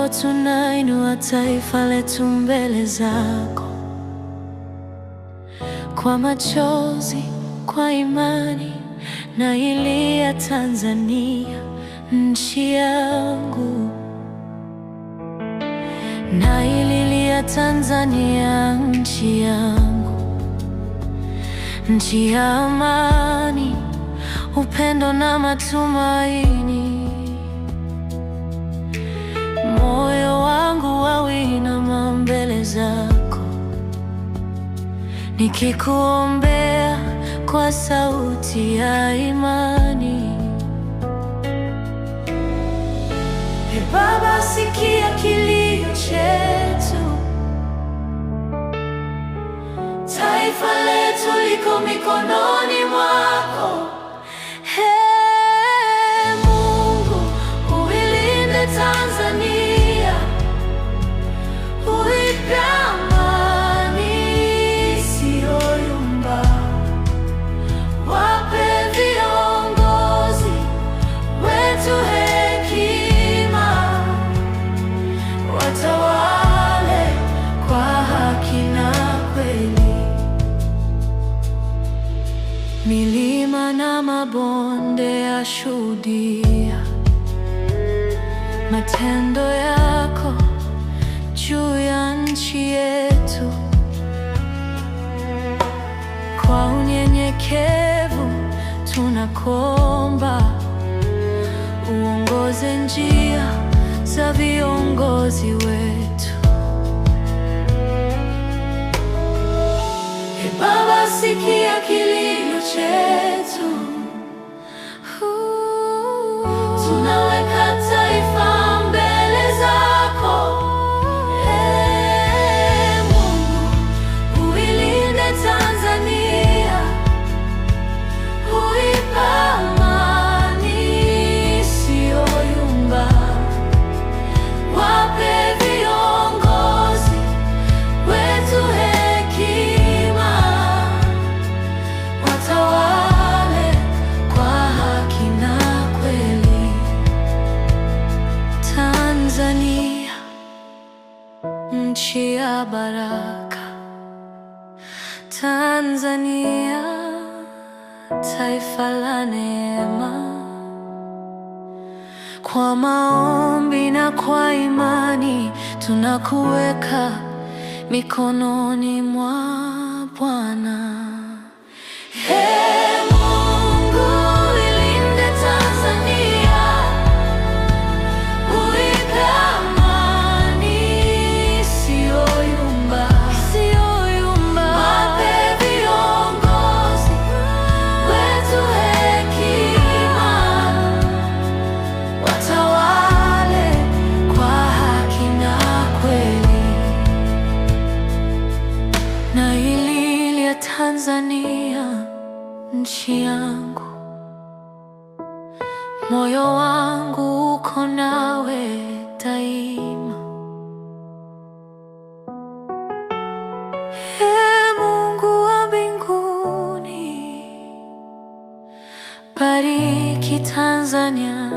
Leo tunainua taifa letu mbele zako, kwa machozi, kwa imani, nailia Tanzania, nchi yangu. Naililia Tanzania, nchi yangu, nchi ya amani, upendo na matumaini. Moyo wangu wawinama mbele zako, nikikuombea kwa sauti ya imani. Ee Baba, sikia kilio chetu, taifa letu liko mikononi mwako. Mungu, uilinde Tanzania, uipe amani isiyoyumba. Wape viongozi wetu hekima, watawale kwa haki na kweli. Milima na mabonde yashuhudia matendo yako juu ya nchi yetu. Kwa unyenyekevu tunakuomba, uongoze njia za viongozi wetu. Ee Baba, sikia kilio chetu, tunaweka taifa mbele zako. Mungu, uilinde Tanzania, uipe amani isiyoyumba. Wape viongozi wetu hekima, watawale kwa haki na kweli. Tanzania, nchi ya baraka. Tanzania, taifa la neema. Kwa maombi na kwa imani tunakuweka mikononi mwa Bwana. Mungu, ilinde Tanzania, uipe amani isiyoyumba. Wape viongozi wetu hekima, watawale kwa haki na kweli. Naililia Tanzania, nchi yangu, moyo wangu uko nawe daima. Ee Mungu wa mbinguni, bariki Tanzania.